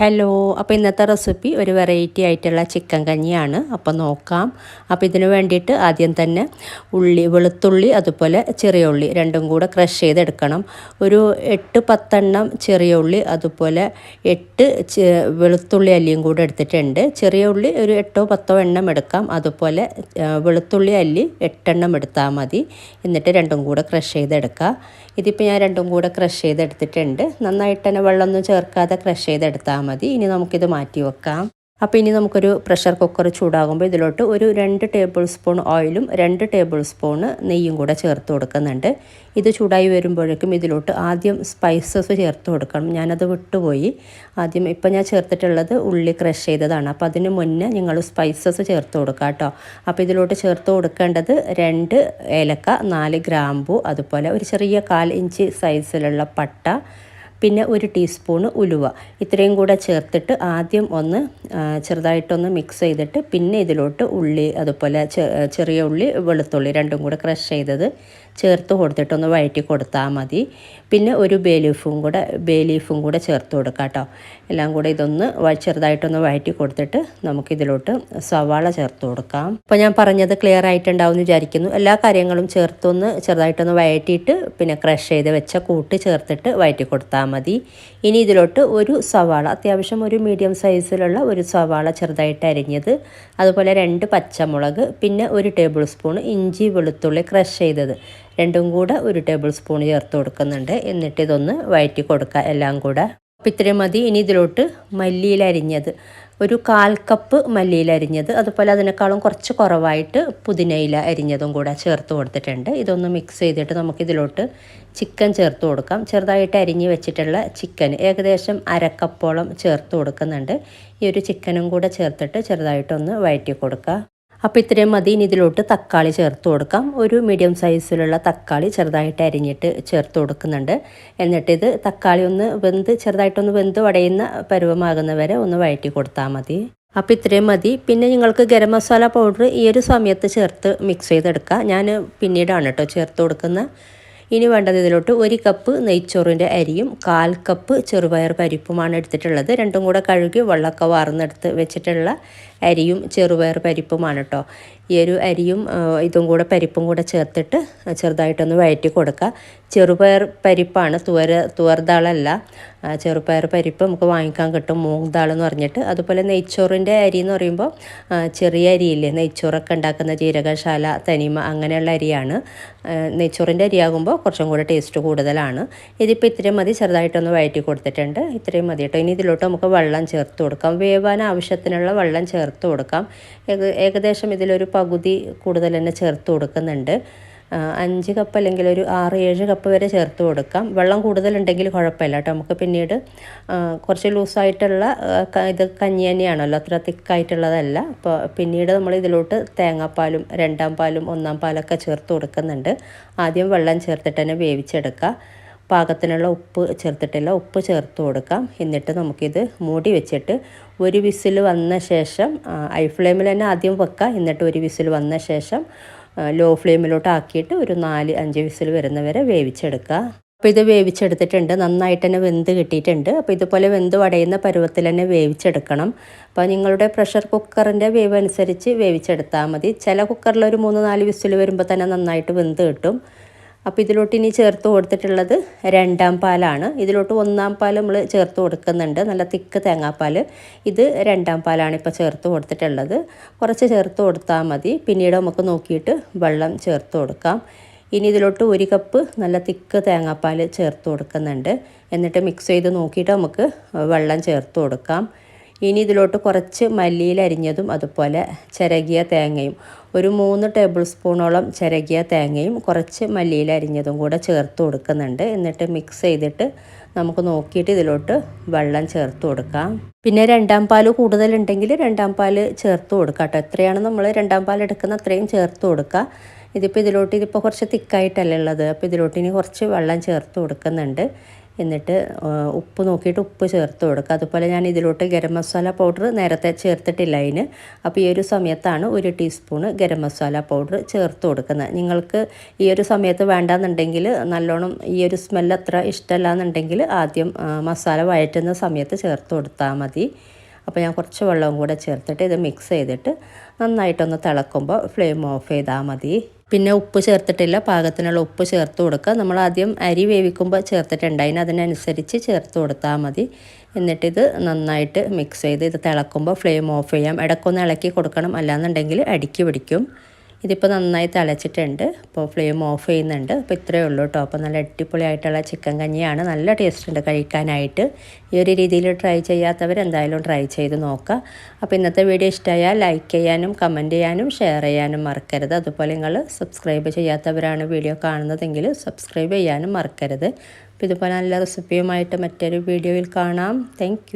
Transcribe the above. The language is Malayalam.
ഹലോ, അപ്പോൾ ഇന്നത്തെ റെസിപ്പി ഒരു വെറൈറ്റി ആയിട്ടുള്ള ചിക്കൻ കഞ്ഞിയാണ്. അപ്പോൾ നോക്കാം. അപ്പോൾ ഇതിന് വേണ്ടിയിട്ട് ആദ്യം തന്നെ വെളുത്തുള്ളി അതുപോലെ ചെറിയ ഉള്ളി രണ്ടും കൂടെ ക്രഷ് ചെയ്തെടുക്കണം. ഒരു 8-10 ചെറിയ ഉള്ളി അതുപോലെ 8 വെളുത്തുള്ളി അല്ലിയും കൂടെ എടുത്തിട്ടുണ്ട്. ചെറിയ ഉള്ളി ഒരു 8-10 എണ്ണം എടുക്കാം. അതുപോലെ വെളുത്തുള്ളി അല്ലി 8 എണ്ണം എടുത്താൽ മതി. എന്നിട്ട് രണ്ടും കൂടെ ക്രഷ് ചെയ്തെടുക്കുക. ഇതിപ്പോൾ ഞാൻ രണ്ടും കൂടെ ക്രഷ് ചെയ്തെടുത്തിട്ടുണ്ട്. നന്നായിട്ട് തന്നെ വെള്ളമൊന്നും ചേർക്കാതെ ക്രഷ് ചെയ്തെടുത്താൽ മതി. ഇനി നമുക്കിത് മാറ്റി വെക്കാം. അപ്പോൾ ഇനി നമുക്കൊരു പ്രഷർ കുക്കർ ചൂടാകുമ്പോൾ ഇതിലോട്ട് ഒരു 2 ടേബിൾ സ്പൂൺ ഓയിലും 2 ടേബിൾ സ്പൂൺ നെയ്യും കൂടെ ചേർത്ത് കൊടുക്കുന്നുണ്ട്. ഇത് ചൂടായി വരുമ്പോഴേക്കും ഇതിലോട്ട് ആദ്യം സ്പൈസസ് ചേർത്ത് കൊടുക്കണം. ഞാനത് വിട്ടുപോയി. ആദ്യം ഇപ്പം ഞാൻ ചേർത്തിട്ടുള്ളത് ഉള്ളി ക്രഷ് ചെയ്തതാണ്. അപ്പോൾ അതിന് മുന്നേ നിങ്ങൾ സ്പൈസസ് ചേർത്ത് കൊടുക്കുക കേട്ടോ. അപ്പോൾ ഇതിലോട്ട് ചേർത്ത് കൊടുക്കേണ്ടത് 2 ഏലക്ക, 4 ഗ്രാമ്പു, അതുപോലെ ഒരു ചെറിയ 1/4 ഇഞ്ച് സൈസിലുള്ള പട്ട, പിന്നെ 1 ടീസ്പൂണ് ഉലുവ. ഇത്രയും കൂടെ ചേർത്തിട്ട് ആദ്യം ഒന്ന് ചെറുതായിട്ടൊന്ന് മിക്സ് ചെയ്തിട്ട് പിന്നെ ഇതിലോട്ട് ഉള്ളി അതുപോലെ ചെറിയ ഉള്ളി വെളുത്തുള്ളി രണ്ടും കൂടെ ക്രഷ് ചെയ്തത് ചേർത്ത് കൊടുത്തിട്ടൊന്ന് വഴറ്റി കൊടുത്താൽ മതി. പിന്നെ ഒരു ബേ ലീഫും കൂടെ ചേർത്ത് കൊടുക്കാം കേട്ടോ. എല്ലാം കൂടെ ഇതൊന്ന് ചെറുതായിട്ടൊന്ന് വഴറ്റി കൊടുത്തിട്ട് നമുക്കിതിലോട്ട് സവാള ചേർത്ത് കൊടുക്കാം. അപ്പോൾ ഞാൻ പറഞ്ഞത് ക്ലിയർ ആയിട്ടുണ്ടാവും എന്ന് വിചാരിക്കുന്നു. എല്ലാ കാര്യങ്ങളും ചേർത്തൊന്ന് ചെറുതായിട്ടൊന്ന് വഴറ്റിയിട്ട് പിന്നെ ക്രഷ് ചെയ്ത് വെച്ച കൂട്ട് ചേർത്തിട്ട് വഴറ്റി കൊടുത്താൽ മതി. ഇനി ഇതിലോട്ട് ഒരു സവാള, അത്യാവശ്യം ഒരു മീഡിയം സൈസിലുള്ള ഒരു സവാള ചെറുതായിട്ട് അരിഞ്ഞത്, അതുപോലെ 2 പച്ചമുളക്, പിന്നെ 1 ടേബിൾ സ്പൂൺ ഇഞ്ചി വെളുത്തുള്ളി ക്രഷ് ചെയ്തത് രണ്ടും കൂടെ 1 ടേബിൾ സ്പൂൺ ചേർത്ത് കൊടുക്കുന്നുണ്ട്. എന്നിട്ട് ഇതൊന്ന് വഴറ്റി കൊടുക്കുക എല്ലാം കൂടെ. അപ്പോൾ ഇത്രയും മതി. ഇനി ഇതിലോട്ട് മല്ലിയില അരിഞ്ഞത് ഒരു 1/4 കപ്പ് മല്ലിയില അരിഞ്ഞത്, അതുപോലെ അതിനേക്കാളും കുറച്ച് കുറവായിട്ട് പുതിനയില അരിഞ്ഞതും കൂടെ ചേർത്ത് കൊടുത്തിട്ടുണ്ട്. ഇതൊന്ന് മിക്സ് ചെയ്തിട്ട് നമുക്കിതിലോട്ട് ചിക്കൻ ചേർത്ത് കൊടുക്കാം. ചെറുതായിട്ട് അരിഞ്ഞ് വെച്ചിട്ടുള്ള ചിക്കൻ ഏകദേശം 1/2 കപ്പോളം ചേർത്ത് കൊടുക്കുന്നുണ്ട്. ഈ ഒരു ചിക്കനും കൂടെ ചേർത്തിട്ട് ചെറുതായിട്ടൊന്ന് വഴറ്റി കൊടുക്കുക. അപ്പോൾ ഇത്രയും മതി. ഇനി ഇതിലോട്ട് തക്കാളി ചേർത്ത് കൊടുക്കാം. ഒരു മീഡിയം സൈസിലുള്ള തക്കാളി ചെറുതായിട്ട് അരിഞ്ഞിട്ട് ചേർത്ത് കൊടുക്കുന്നുണ്ട്. എന്നിട്ടിത് തക്കാളി ഒന്ന് ചെറുതായിട്ടൊന്ന് വെന്ത് വടയുന്ന പരുവമാകുന്ന വരെ ഒന്ന് വഴറ്റി കൊടുത്താൽ മതി. അപ്പോൾ ഇത്രയും മതി. പിന്നെ നിങ്ങൾക്ക് ഗരം മസാല പൗഡർ ഈ ഒരു സമയത്ത് ചേർത്ത് മിക്സ് ചെയ്തെടുക്കുക. ഞാൻ പിന്നീടാണ് കേട്ടോ ചേർത്ത് കൊടുക്കുന്നത്. ഇനി വേണ്ടത് ഇതിലോട്ട് 1 കപ്പ് നെയ്ച്ചോറിൻ്റെ അരിയും 1/4 കപ്പ് ചെറുപയർ പരിപ്പുമാണ് എടുത്തിട്ടുള്ളത്. രണ്ടും കൂടെ കഴുകി വെള്ളമൊക്കെ വാർന്നെടുത്ത് വെച്ചിട്ടുള്ള അരിയും ചെറുപയർ പരിപ്പുമാണ് കേട്ടോ. ഈ ഒരു അരിയും ഇതും കൂടെ പരിപ്പും കൂടെ ചേർത്തിട്ട് ചെറുതായിട്ടൊന്ന് വഴറ്റി കൊടുക്കുക. ചെറുപയർ പരിപ്പാണ്, തുവർദാളല്ല. ചെറുപയർ പരിപ്പ് നമുക്ക് വാങ്ങിക്കാൻ കിട്ടും, മൂങ് ദാൾ എന്ന് പറഞ്ഞിട്ട്. അതുപോലെ നെയ്ച്ചോറിൻ്റെ അരി എന്ന് പറയുമ്പോൾ ചെറിയ അരിയില്ലേ, നെയ്ച്ചോറൊക്കെ ഉണ്ടാക്കുന്ന ജീരകശാല, തനിമ അങ്ങനെയുള്ള അരിയാണ്. നെയ്ച്ചോറിൻ്റെ അരിയാകുമ്പോൾ കുറച്ചും കൂടെ ടേസ്റ്റ് കൂടുതലാണ്. ഇതിപ്പോൾ ഇത്രയും മതി. ചെറുതായിട്ടൊന്ന് വഴറ്റി കൊടുത്തിട്ടുണ്ട്. ഇത്രയും മതി കേട്ടോ. ഇനി ഇതിലോട്ട് നമുക്ക് വെള്ളം ചേർത്ത് കൊടുക്കാം. വേവാൻ ആവശ്യത്തിനുള്ള വെള്ളം ചേർത്ത് കൊടുക്കാം. ഏകദേശം ഇതിലൊരു പകുതി കൂടുതൽ തന്നെ ചേർത്ത് കൊടുക്കുന്നുണ്ട്. 5 കപ്പ് അല്ലെങ്കിൽ ഒരു 6-7 കപ്പ് വരെ ചേർത്ത് കൊടുക്കാം. വെള്ളം കൂടുതലുണ്ടെങ്കിൽ കുഴപ്പമില്ല കേട്ടോ. നമുക്ക് പിന്നീട് കുറച്ച് ലൂസായിട്ടുള്ള ഇത് കഞ്ഞി തന്നെയാണല്ലോ, അത്ര തിക്കായിട്ടുള്ളതല്ല. അപ്പോൾ പിന്നീട് നമ്മൾ ഇതിലോട്ട് തേങ്ങാപ്പാലും 2ാം പാലും 1ാം പാലൊക്കെ ചേർത്ത് കൊടുക്കുന്നുണ്ട്. ആദ്യം വെള്ളം ചേർത്തിട്ട് തന്നെ വേവിച്ചെടുക്കുക. പാകത്തിനുള്ള ഉപ്പ് ചേർത്തിട്ടില്ല, ഉപ്പ് ചേർത്ത് കൊടുക്കാം. എന്നിട്ട് നമുക്കിത് മൂടി വെച്ചിട്ട് 1 വിസിൽ വന്ന ശേഷം ഹൈ ഫ്ലെയിമിൽ തന്നെ ആദ്യം വെക്കുക. എന്നിട്ട് 1 വിസിൽ വന്ന ശേഷം ലോ ഫ്ലെയിമിലോട്ട് ആക്കിയിട്ട് ഒരു 4-5 വിസിൽ വരുന്നവരെ വേവിച്ചെടുക്കുക. അപ്പോൾ ഇത് വേവിച്ചെടുത്തിട്ടുണ്ട്. നന്നായിട്ട് തന്നെ വെന്ത് കിട്ടിയിട്ടുണ്ട്. അപ്പോൾ ഇതുപോലെ വെന്ത് വടയുന്ന പരുവത്തിൽ തന്നെ വേവിച്ചെടുക്കണം. അപ്പോൾ നിങ്ങളുടെ പ്രഷർ കുക്കറിൻ്റെ വേവ് അനുസരിച്ച് വേവിച്ചെടുത്താൽ മതി. ചില കുക്കറിൽ ഒരു 3-4 വിസിൽ വരുമ്പോൾ തന്നെ നന്നായിട്ട് വെന്ത് കിട്ടും. അപ്പോൾ ഇതിലോട്ട് ഇനി ചേർത്ത് കൊടുത്തിട്ടുള്ളത് 2ാം പാലാണ്. ഇതിലോട്ട് 1ാം പാൽ നമ്മൾ ചേർത്ത് കൊടുക്കുന്നുണ്ട്, നല്ല തിക്ക് തേങ്ങാപ്പാൽ. ഇത് 2ാം പാലാണ് ഇപ്പോൾ ചേർത്ത് കൊടുത്തിട്ടുള്ളത്. കുറച്ച് ചേർത്ത് കൊടുത്താൽ മതി. പിന്നീട് നമുക്ക് നോക്കിയിട്ട് വെള്ളം ചേർത്ത് കൊടുക്കാം. ഇനി ഇതിലോട്ട് 1 കപ്പ് നല്ല തിക്ക് തേങ്ങാപ്പാൽ ചേർത്ത് കൊടുക്കുന്നുണ്ട്. എന്നിട്ട് മിക്സ് ചെയ്ത് നോക്കിയിട്ട് നമുക്ക് വെള്ളം ചേർത്ത് കൊടുക്കാം. ഇനി ഇതിലോട്ട് കുറച്ച് മല്ലിയില അരിഞ്ഞതും അതുപോലെ ചിരകിയ തേങ്ങയും, ഒരു 3 ടേബിൾ സ്പൂണോളം ചിരകിയ തേങ്ങയും കുറച്ച് മല്ലിയില അരിഞ്ഞതും കൂടെ ചേർത്ത് കൊടുക്കുന്നുണ്ട്. എന്നിട്ട് മിക്സ് ചെയ്തിട്ട് നമുക്ക് നോക്കിയിട്ട് ഇതിലോട്ട് വെള്ളം ചേർത്ത് കൊടുക്കാം. പിന്നെ 2ാം പാൽ കൂടുതലുണ്ടെങ്കിൽ 2ാം പാൽ ചേർത്ത് കൊടുക്കാം കേട്ടോ. എത്രയാണ് നമ്മൾ 2ാം പാൽ എടുക്കുന്ന അത്രയും ചേർത്ത് കൊടുക്കുക. ഇതിപ്പോൾ കുറച്ച് തിക്കായിട്ടല്ലേ ഉള്ളത്. അപ്പോൾ ഇതിലോട്ട് ഇനി കുറച്ച് വെള്ളം ചേർത്ത് കൊടുക്കുന്നുണ്ട്. എന്നിട്ട് ഉപ്പ് നോക്കിയിട്ട് ഉപ്പ് ചേർത്ത് കൊടുക്കുക. അതുപോലെ ഞാൻ ഇതിലോട്ട് ഗരം മസാല പൗഡർ നേരത്തെ ചേർത്തിട്ടില്ല അതിന്. അപ്പോൾ ഈ ഒരു സമയത്താണ് 1 ടീസ്പൂണ് ഗരം മസാല പൗഡർ ചേർത്ത് കൊടുക്കുന്നത്. നിങ്ങൾക്ക് ഈ ഒരു സമയത്ത് വേണ്ടാന്നുണ്ടെങ്കിൽ, നല്ലോണം ഈ ഒരു സ്മെല്ല് അത്ര ഇഷ്ടമല്ല എന്നുണ്ടെങ്കിൽ ആദ്യം മസാല വഴറ്റുന്ന സമയത്ത് ചേർത്ത് കൊടുത്താൽ മതി. അപ്പോൾ ഞാൻ കുറച്ച് വെള്ളവും കൂടെ ചേർത്തിട്ട് ഇത് മിക്സ് ചെയ്തിട്ട് നന്നായിട്ടൊന്ന് തിളക്കുമ്പോൾ ഫ്ലെയിം ഓഫ് ചെയ്താൽ മതി. പിന്നെ ഉപ്പ് ചേർത്തിട്ടില്ല, പാകത്തിനുള്ള ഉപ്പ് ചേർത്ത് കൊടുക്കുക. നമ്മൾ ആദ്യം അരി വേവിക്കുമ്പോൾ ചേർത്തിട്ടുണ്ടായിന്, അതിനനുസരിച്ച് ചേർത്ത് കൊടുത്താൽ മതി. എന്നിട്ടിത് നന്നായിട്ട് മിക്സ് ചെയ്ത് ഇത് തിളക്കുമ്പോൾ ഫ്ലെയിം ഓഫ് ചെയ്യാം. ഇടയ്ക്കൊന്ന് ഇളക്കി കൊടുക്കണം, അല്ലാന്നുണ്ടെങ്കിൽ അടിക്ക് പിടിക്കും. ഇതിപ്പോൾ നന്നായി തിളച്ചിട്ടുണ്ട്. അപ്പോൾ ഫ്ലെയിം ഓഫ് ചെയ്യുന്നുണ്ട്. അപ്പോൾ ഇത്രയേ ഉള്ളൂ കേട്ടോ. അപ്പോൾ നല്ല അടിപൊളിയായിട്ടുള്ള ചിക്കൻ കഞ്ഞിയാണ്. നല്ല ടേസ്റ്റ് ഉണ്ട് കഴിക്കാനായിട്ട്. ഈ ഒരു രീതിയിൽ ട്രൈ ചെയ്യാത്തവർ എന്തായാലും ട്രൈ ചെയ്ത് നോക്കുക. അപ്പോൾ ഇന്നത്തെ വീഡിയോ ഇഷ്ടമായാൽ ലൈക്ക് ചെയ്യാനും കമൻറ്റ് ചെയ്യാനും ഷെയർ ചെയ്യാനും മറക്കരുത്. അതുപോലെ നിങ്ങൾ സബ്സ്ക്രൈബ് ചെയ്യാത്തവരാണ് വീഡിയോ കാണുന്നതെങ്കിൽ സബ്സ്ക്രൈബ് ചെയ്യാനും മറക്കരുത്. അപ്പോൾ ഇതുപോലെ നല്ല റെസിപ്പിയുമായിട്ട് മറ്റൊരു വീഡിയോയിൽ കാണാം. താങ്ക്